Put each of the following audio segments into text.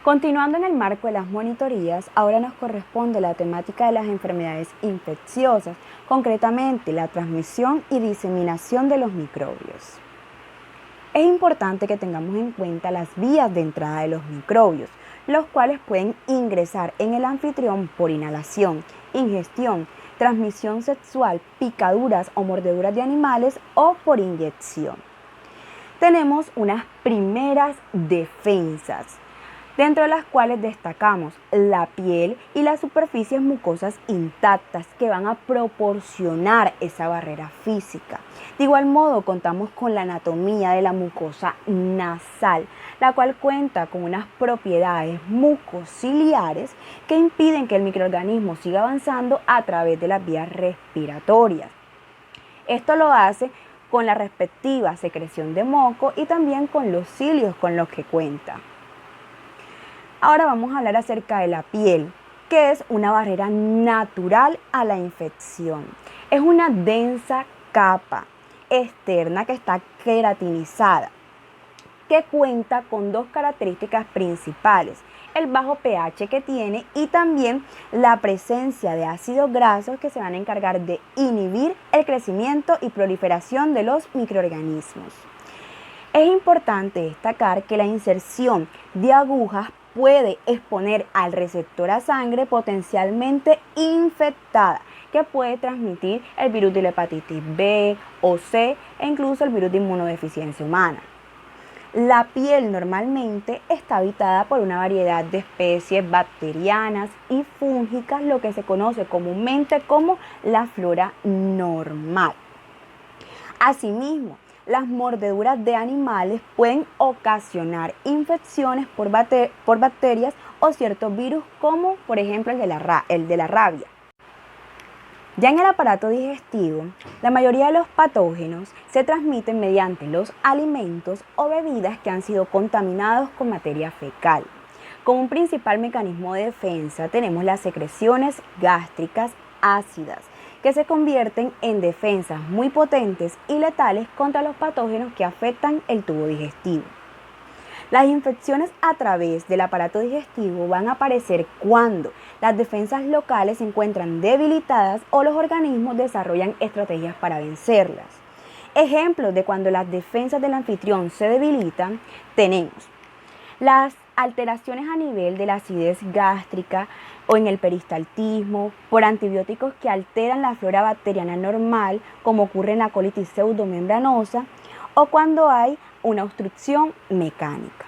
Continuando en el marco de las monitorías, ahora nos corresponde la temática de las enfermedades infecciosas, concretamente la transmisión y diseminación de los microbios. Es importante que tengamos en cuenta las vías de entrada de los microbios, los cuales pueden ingresar en el anfitrión por inhalación, ingestión, transmisión sexual, picaduras o mordeduras de animales o por inyección. Tenemos unas primeras defensas, dentro de las cuales destacamos la piel y las superficies mucosas intactas que van a proporcionar esa barrera física. De igual modo, contamos con la anatomía de la mucosa nasal, la cual cuenta con unas propiedades mucociliares que impiden que el microorganismo siga avanzando a través de las vías respiratorias. Esto lo hace con la respectiva secreción de moco y también con los cilios con los que cuenta. Ahora vamos a hablar acerca de la piel, que es una barrera natural a la infección. Es una densa capa externa que está queratinizada, que cuenta con dos características principales: el bajo pH que tiene y también la presencia de ácidos grasos que se van a encargar de inhibir el crecimiento y proliferación de los microorganismos. Es importante destacar que la inserción de agujas puede exponer al receptor a sangre potencialmente infectada, que puede transmitir el virus de la hepatitis B o C e incluso el virus de inmunodeficiencia humana. La piel normalmente está habitada por una variedad de especies bacterianas y fúngicas, lo que se conoce comúnmente como la flora normal. Asimismo, las mordeduras de animales pueden ocasionar infecciones por bacterias o ciertos virus, como por ejemplo el de la rabia. Ya en el aparato digestivo, la mayoría de los patógenos se transmiten mediante los alimentos o bebidas que han sido contaminados con materia fecal. Como un principal mecanismo de defensa tenemos las secreciones gástricas ácidas, que se convierten en defensas muy potentes y letales contra los patógenos que afectan el tubo digestivo. Las infecciones a través del aparato digestivo van a aparecer cuando las defensas locales se encuentran debilitadas o los organismos desarrollan estrategias para vencerlas. Ejemplos de cuando las defensas del anfitrión se debilitan tenemos las alteraciones a nivel de la acidez gástrica o en el peristaltismo, por antibióticos que alteran la flora bacteriana normal, como ocurre en la colitis pseudomembranosa, o cuando hay una obstrucción mecánica.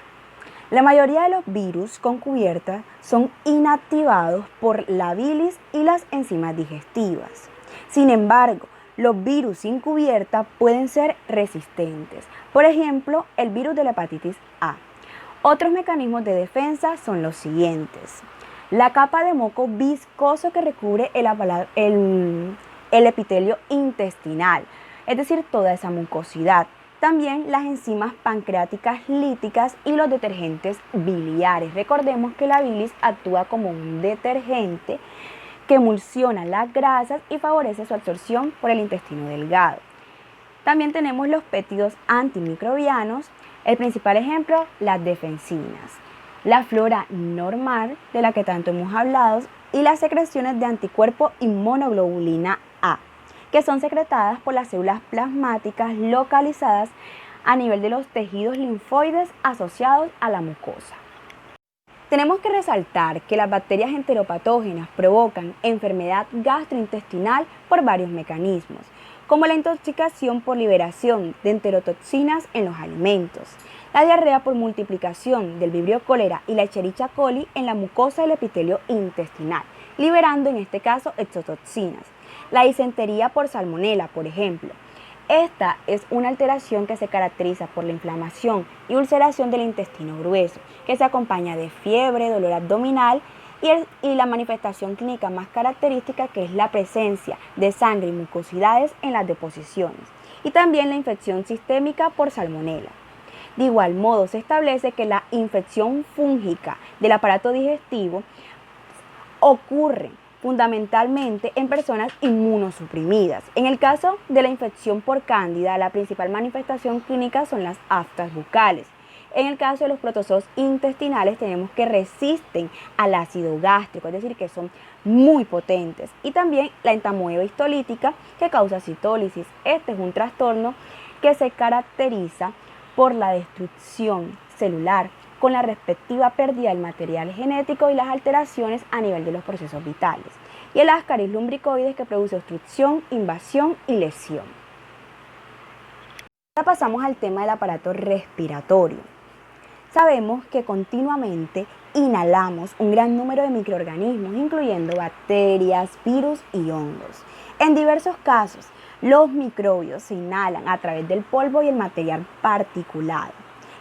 La mayoría de los virus con cubierta son inactivados por la bilis y las enzimas digestivas. Sin embargo, los virus sin cubierta pueden ser resistentes. Por ejemplo, el virus de la hepatitis A. Otros mecanismos de defensa son los siguientes: la capa de moco viscoso que recubre el epitelio intestinal, es decir, toda esa mucosidad. También las enzimas pancreáticas líticas y los detergentes biliares. Recordemos que la bilis actúa como un detergente que emulsiona las grasas y favorece su absorción por el intestino delgado. También tenemos los péptidos antimicrobianos, el principal ejemplo, las defensinas, la flora normal, de la que tanto hemos hablado, y las secreciones de anticuerpo inmunoglobulina A, que son secretadas por las células plasmáticas localizadas a nivel de los tejidos linfoides asociados a la mucosa. Tenemos que resaltar que las bacterias enteropatógenas provocan enfermedad gastrointestinal por varios mecanismos, como la intoxicación por liberación de enterotoxinas en los alimentos, la diarrea por multiplicación del Vibrio cholera y la Escherichia coli en la mucosa del epitelio intestinal, liberando en este caso exotoxinas, la disentería por salmonela, por ejemplo. Esta es una alteración que se caracteriza por la inflamación y ulceración del intestino grueso, que se acompaña de fiebre, dolor abdominal y la manifestación clínica más característica, que es la presencia de sangre y mucosidades en las deposiciones, y también la infección sistémica por salmonela. De igual modo, se establece que la infección fúngica del aparato digestivo ocurre fundamentalmente en personas inmunosuprimidas. En el caso de la infección por cándida, la principal manifestación clínica son las aftas bucales, En el caso de los protozoos intestinales tenemos que resisten al ácido gástrico, es decir, que son muy potentes. Y también la entamoeba histolítica que causa citólisis. Este es un trastorno que se caracteriza por la destrucción celular con la respectiva pérdida del material genético y las alteraciones a nivel de los procesos vitales. Y el Ascaris lumbricoides que produce obstrucción, invasión y lesión. Ahora pasamos al tema del aparato respiratorio. Sabemos que continuamente inhalamos un gran número de microorganismos, incluyendo bacterias, virus y hongos. En diversos casos, los microbios se inhalan a través del polvo y el material particulado.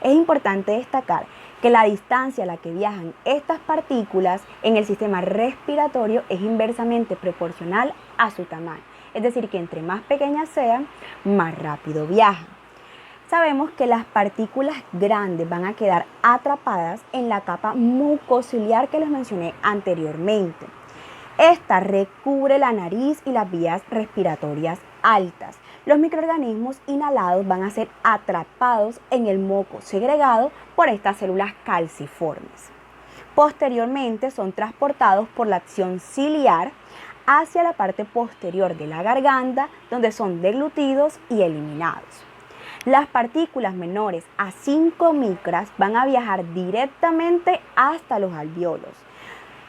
Es importante destacar que la distancia a la que viajan estas partículas en el sistema respiratorio es inversamente proporcional a su tamaño. Es decir, que entre más pequeñas sean, más rápido viajan. Sabemos que las partículas grandes van a quedar atrapadas en la capa mucociliar que les mencioné anteriormente. Esta recubre la nariz y las vías respiratorias altas. Los microorganismos inhalados van a ser atrapados en el moco segregado por estas células calciformes. Posteriormente son transportados por la acción ciliar hacia la parte posterior de la garganta, donde son deglutidos y eliminados. Las partículas menores a 5 micras van a viajar directamente hasta los alvéolos.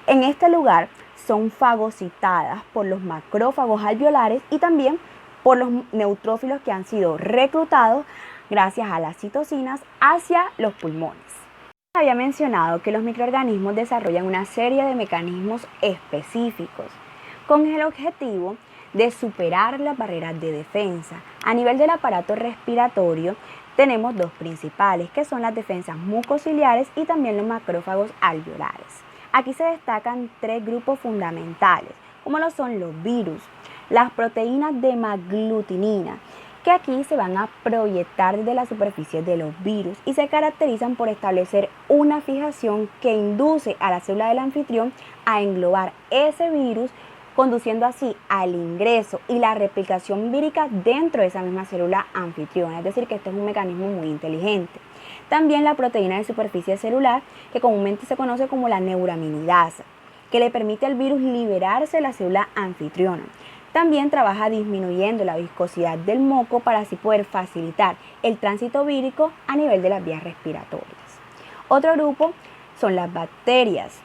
En este lugar son fagocitadas por los macrófagos alveolares y también por los neutrófilos que han sido reclutados gracias a las citocinas hacia los pulmones. Había mencionado que los microorganismos desarrollan una serie de mecanismos específicos con el objetivo de superar las barreras de defensa. A nivel del aparato respiratorio tenemos dos principales, que son las defensas mucociliares y también los macrófagos alveolares. Aquí se destacan tres grupos fundamentales, como lo son los virus, las proteínas de hemaglutinina, que aquí se van a proyectar desde la superficie de los virus y se caracterizan por establecer una fijación que induce a la célula del anfitrión a englobar ese virus, conduciendo así al ingreso y la replicación vírica dentro de esa misma célula anfitriona. Es decir, que este es un mecanismo muy inteligente. También la proteína de superficie celular, que comúnmente se conoce como la neuraminidasa, que le permite al virus liberarse de la célula anfitriona. También trabaja disminuyendo la viscosidad del moco para así poder facilitar el tránsito vírico a nivel de las vías respiratorias. Otro grupo son las bacterias,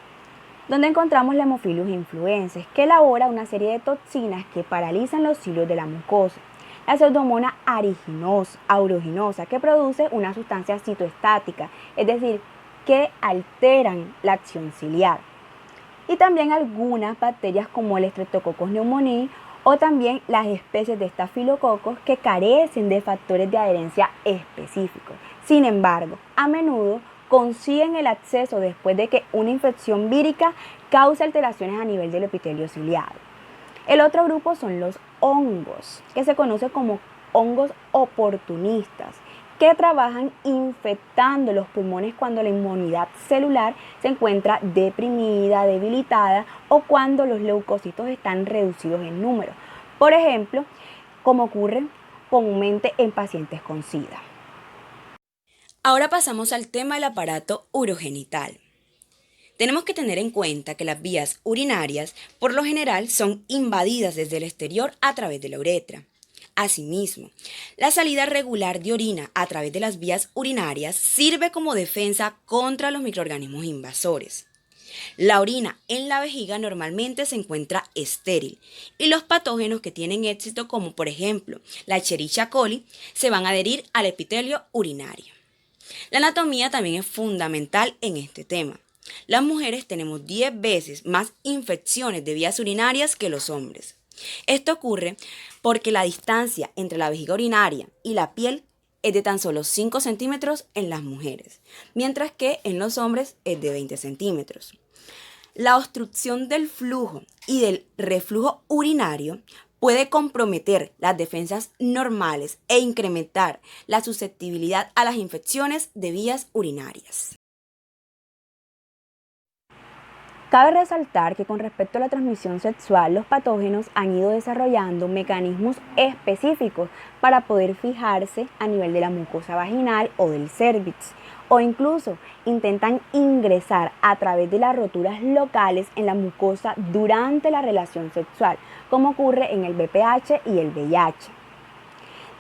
donde encontramos la Haemophilus influenzae, que elabora una serie de toxinas que paralizan los cilios de la mucosa. La Pseudomonas aeruginosa, que produce una sustancia citoestática, es decir, que alteran la acción ciliar. Y también algunas bacterias como el Streptococcus pneumoniae o también las especies de estafilococos que carecen de factores de adherencia específicos. Sin embargo, a menudo consiguen el acceso después de que una infección vírica cause alteraciones a nivel del epitelio ciliado. El otro grupo son los hongos, que se conoce como hongos oportunistas, que trabajan infectando los pulmones cuando la inmunidad celular se encuentra deprimida, debilitada o cuando los leucocitos están reducidos en número. Por ejemplo, como ocurre comúnmente en pacientes con SIDA. Ahora pasamos al tema del aparato urogenital. Tenemos que tener en cuenta que las vías urinarias por lo general son invadidas desde el exterior a través de la uretra. Asimismo, la salida regular de orina a través de las vías urinarias sirve como defensa contra los microorganismos invasores. La orina en la vejiga normalmente se encuentra estéril y los patógenos que tienen éxito, como por ejemplo la Escherichia coli, se van a adherir al epitelio urinario. La anatomía también es fundamental en este tema. Las mujeres tenemos 10 veces más infecciones de vías urinarias que los hombres. Esto ocurre porque la distancia entre la vejiga urinaria y la piel es de tan solo 5 centímetros en las mujeres, mientras que en los hombres es de 20 centímetros. La obstrucción del flujo y del reflujo urinario puede comprometer las defensas normales e incrementar la susceptibilidad a las infecciones de vías urinarias. Cabe resaltar que con respecto a la transmisión sexual, los patógenos han ido desarrollando mecanismos específicos para poder fijarse a nivel de la mucosa vaginal o del cérvix, o incluso intentan ingresar a través de las roturas locales en la mucosa durante la relación sexual, como ocurre en el VPH y el VIH.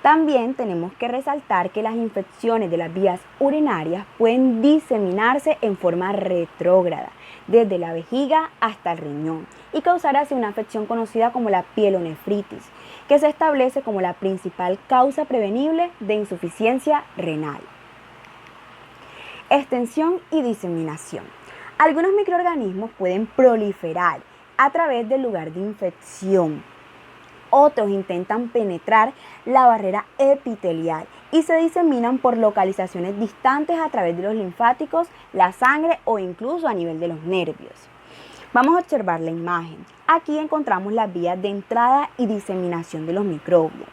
También tenemos que resaltar que las infecciones de las vías urinarias pueden diseminarse en forma retrógrada, desde la vejiga hasta el riñón, y causar así una afección conocida como la pielonefritis, que se establece como la principal causa prevenible de insuficiencia renal. Extensión y diseminación. Algunos microorganismos pueden proliferar a través del lugar de infección. Otros intentan penetrar la barrera epitelial y se diseminan por localizaciones distantes a través de los linfáticos, la sangre o incluso a nivel de los nervios. Vamos a observar la imagen. Aquí encontramos las vías de entrada y diseminación de los microbios.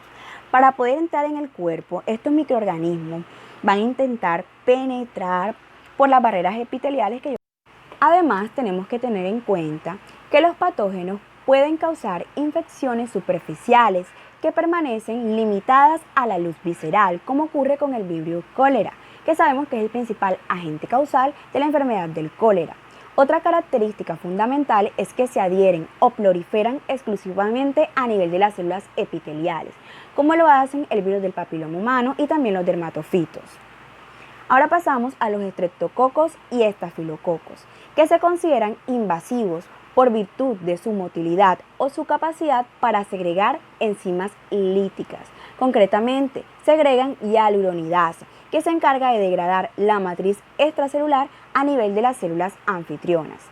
Para poder entrar en el cuerpo, estos microorganismos van a intentar penetrar por las barreras epiteliales que yo. Además, tenemos que tener en cuenta que los patógenos pueden causar infecciones superficiales que permanecen limitadas a la luz visceral, como ocurre con el Vibrio cólera, que sabemos que es el principal agente causal de la enfermedad del cólera. Otra característica fundamental es que se adhieren o proliferan exclusivamente a nivel de las células epiteliales, como lo hacen el virus del papiloma humano y también los dermatofitos. Ahora pasamos a los estreptococos y estafilococos, que se consideran invasivos por virtud de su motilidad o su capacidad para segregar enzimas líticas. Concretamente, segregan hialuronidasa, que se encarga de degradar la matriz extracelular a nivel de las células anfitrionas.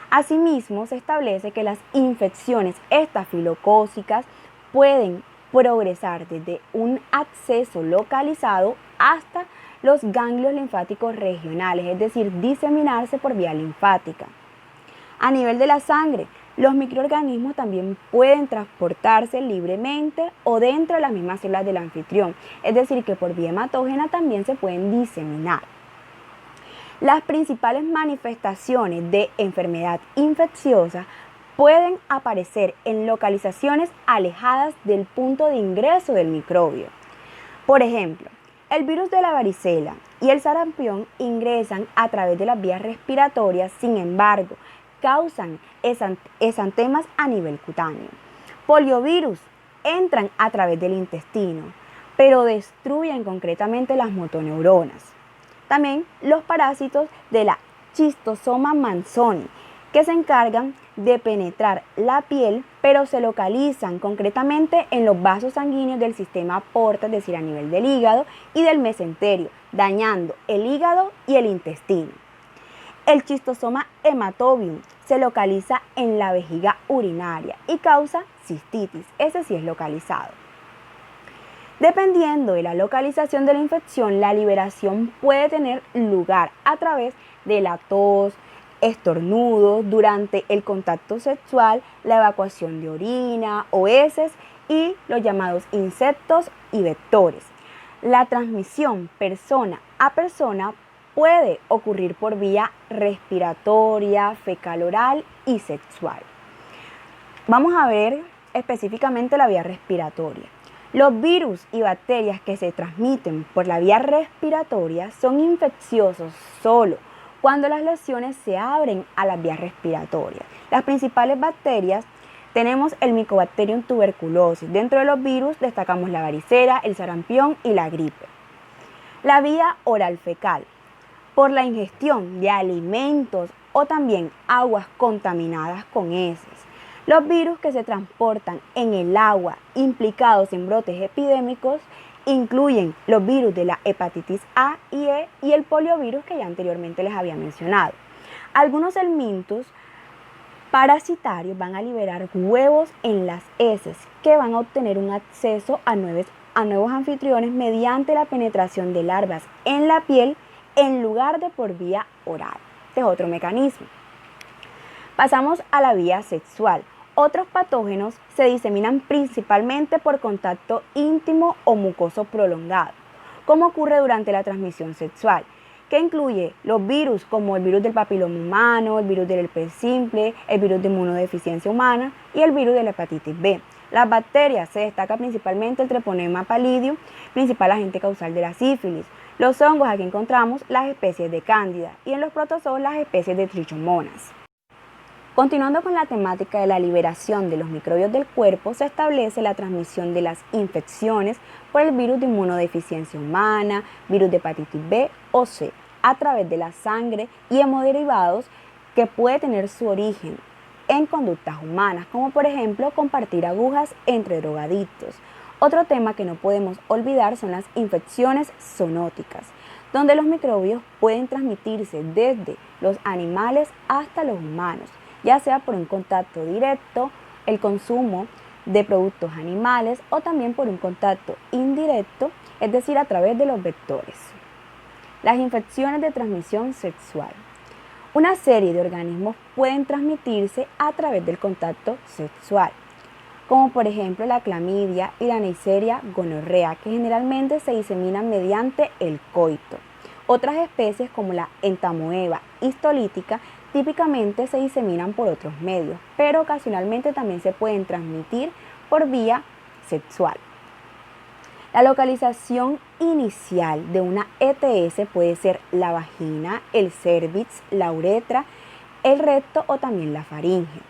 Asimismo, se establece que las infecciones estafilocócicas pueden progresar desde un acceso localizado hasta los ganglios linfáticos regionales, es decir, diseminarse por vía linfática. A nivel de la sangre, los microorganismos también pueden transportarse libremente o dentro de las mismas células del anfitrión, es decir, que por vía hematógena también se pueden diseminar. Las principales manifestaciones de enfermedad infecciosa pueden aparecer en localizaciones alejadas del punto de ingreso del microbio. Por ejemplo, el virus de la varicela y el sarampión ingresan a través de las vías respiratorias, sin embargo, causan exantemas a nivel cutáneo. Poliovirus entran a través del intestino, pero destruyen concretamente las motoneuronas. También los parásitos de la Schistosoma manzoni, que se encargan de penetrar la piel, pero se localizan concretamente en los vasos sanguíneos del sistema porta, es decir, a nivel del hígado y del mesenterio, dañando el hígado y el intestino. El Schistosoma hematobium se localiza en la vejiga urinaria y causa cistitis, ese sí es localizado. Dependiendo de la localización de la infección, la liberación puede tener lugar a través de la tos, estornudos, durante el contacto sexual, la evacuación de orina o heces y los llamados insectos y vectores. La transmisión persona a persona puede ocurrir por vía respiratoria, fecal oral y sexual. Vamos a ver específicamente la vía respiratoria. Los virus y bacterias que se transmiten por la vía respiratoria son infecciosos solo cuando las lesiones se abren a las vías respiratorias. Las principales bacterias tenemos el Mycobacterium tuberculosis. Dentro de los virus destacamos la varicela, el sarampión y la gripe. La vía oral fecal, por la ingestión de alimentos o también aguas contaminadas con heces. Los virus que se transportan en el agua implicados en brotes epidémicos incluyen los virus de la hepatitis A y E y el poliovirus que ya anteriormente les había mencionado. Algunos helmintos parasitarios van a liberar huevos en las heces que van a obtener un acceso a nuevos anfitriones mediante la penetración de larvas en la piel en lugar de por vía oral. Este es otro mecanismo. Pasamos a la vía sexual. Otros patógenos se diseminan principalmente por contacto íntimo o mucoso prolongado, como ocurre durante la transmisión sexual, que incluye los virus como el virus del papiloma humano, el virus del herpes simple, el virus de inmunodeficiencia humana y el virus de la hepatitis B. Las bacterias se destaca principalmente el Treponema pallidum, principal agente causal de la sífilis, Los hongos, aquí encontramos las especies de Cándida y en los protozoos las especies de Trichomonas. Continuando con la temática de la liberación de los microbios del cuerpo, se establece la transmisión de las infecciones por el virus de inmunodeficiencia humana, virus de hepatitis B o C, a través de la sangre y hemoderivados que puede tener su origen en conductas humanas, como por ejemplo compartir agujas entre drogadictos. Otro tema que no podemos olvidar son las infecciones zoonóticas, donde los microbios pueden transmitirse desde los animales hasta los humanos, ya sea por un contacto directo, el consumo de productos animales o también por un contacto indirecto, es decir, a través de los vectores. Las infecciones de transmisión sexual. Una serie de organismos pueden transmitirse a través del contacto sexual, como por ejemplo la clamidia y la Neisseria gonorrea, que generalmente se diseminan mediante el coito. Otras especies como la entamoeba histolítica típicamente se diseminan por otros medios, pero ocasionalmente también se pueden transmitir por vía sexual. La localización inicial de una ETS puede ser la vagina, el cérvix, la uretra, el recto o también la faringe.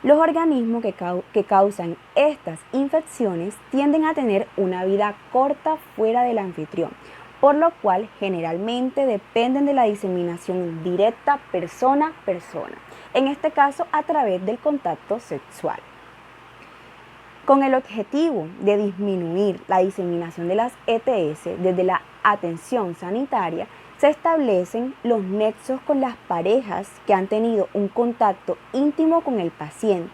Los organismos que causan estas infecciones tienden a tener una vida corta fuera del anfitrión, por lo cual generalmente dependen de la diseminación directa persona a persona, en este caso a través del contacto sexual. Con el objetivo de disminuir la diseminación de las ETS desde la atención sanitaria, se establecen los nexos con las parejas que han tenido un contacto íntimo con el paciente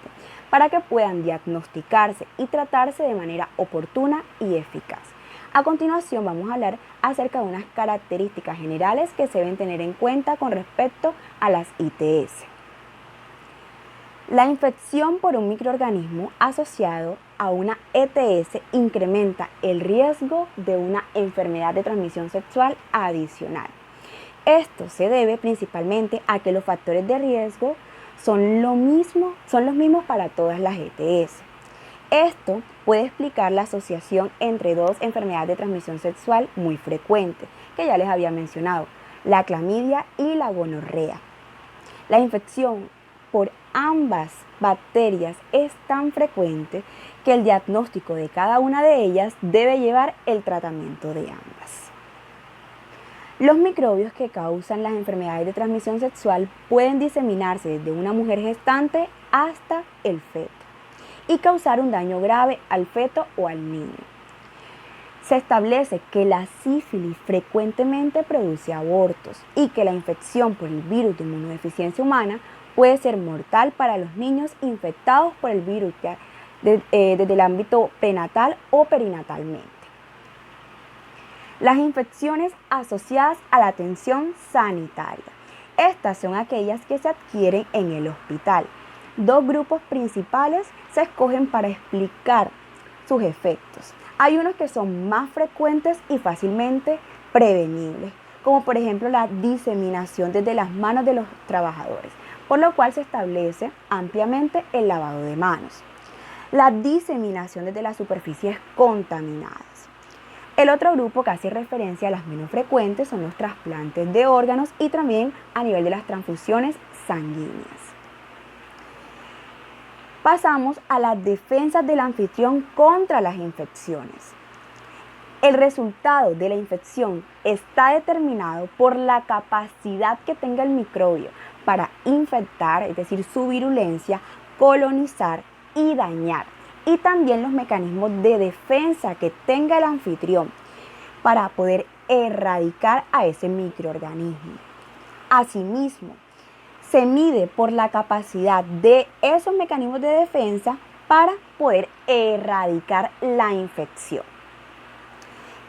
para que puedan diagnosticarse y tratarse de manera oportuna y eficaz. A continuación vamos a hablar acerca de unas características generales que se deben tener en cuenta con respecto a las ITS. La infección por un microorganismo asociado a una ETS incrementa el riesgo de una enfermedad de transmisión sexual adicional. Esto se debe principalmente a que los factores de riesgo son los mismos para todas las ETS. Esto puede explicar la asociación entre dos enfermedades de transmisión sexual muy frecuentes, que ya les había mencionado, la clamidia y la gonorrea. La infección por ambas bacterias es tan frecuente que el diagnóstico de cada una de ellas debe llevar el tratamiento de ambas. Los microbios que causan las enfermedades de transmisión sexual pueden diseminarse desde una mujer gestante hasta el feto y causar un daño grave al feto o al niño. Se establece que la sífilis frecuentemente produce abortos y que la infección por el virus de inmunodeficiencia humana puede ser mortal para los niños infectados por el virus desde el ámbito prenatal o perinatalmente. Las infecciones asociadas a la atención sanitaria. Estas son aquellas que se adquieren en el hospital. Dos grupos principales se escogen para explicar sus efectos. Hay unos que son más frecuentes y fácilmente prevenibles, como por ejemplo la diseminación desde las manos de los trabajadores, por lo cual se establece ampliamente el lavado de manos. La diseminación desde las superficies contaminadas. El otro grupo que hace referencia a las menos frecuentes son los trasplantes de órganos y también a nivel de las transfusiones sanguíneas. Pasamos a las defensas del anfitrión contra las infecciones. El resultado de la infección está determinado por la capacidad que tenga el microbio para infectar, es decir, su virulencia, colonizar y dañar. Y también los mecanismos de defensa que tenga el anfitrión para poder erradicar a ese microorganismo. Asimismo, se mide por la capacidad de esos mecanismos de defensa para poder erradicar la infección.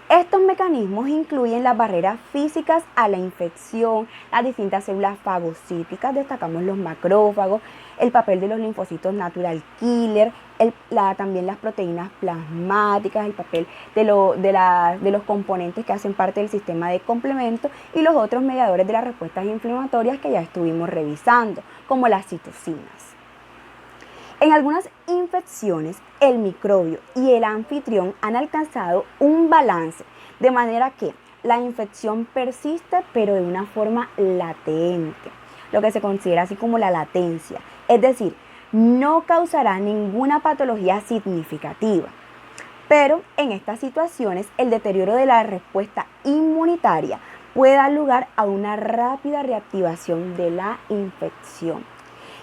Estos mecanismos incluyen las barreras físicas a la infección, las distintas células fagocíticas, destacamos los macrófagos, el papel de los linfocitos natural killer, también las proteínas plasmáticas, el papel de los componentes que hacen parte del sistema de complemento y los otros mediadores de las respuestas inflamatorias que ya estuvimos revisando, como las citocinas. En algunas infecciones, el microbio y el anfitrión han alcanzado un balance, de manera que la infección persiste, pero de una forma latente, lo que se considera así como la latencia. Es decir, no causará ninguna patología significativa. Pero en estas situaciones, el deterioro de la respuesta inmunitaria puede dar lugar a una rápida reactivación de la infección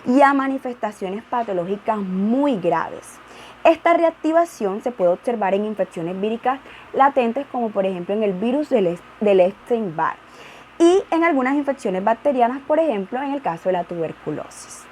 y a manifestaciones patológicas muy graves. Esta reactivación se puede observar en infecciones víricas latentes, como por ejemplo en el virus del Epstein-Barr, y en algunas infecciones bacterianas, por ejemplo en el caso de la tuberculosis.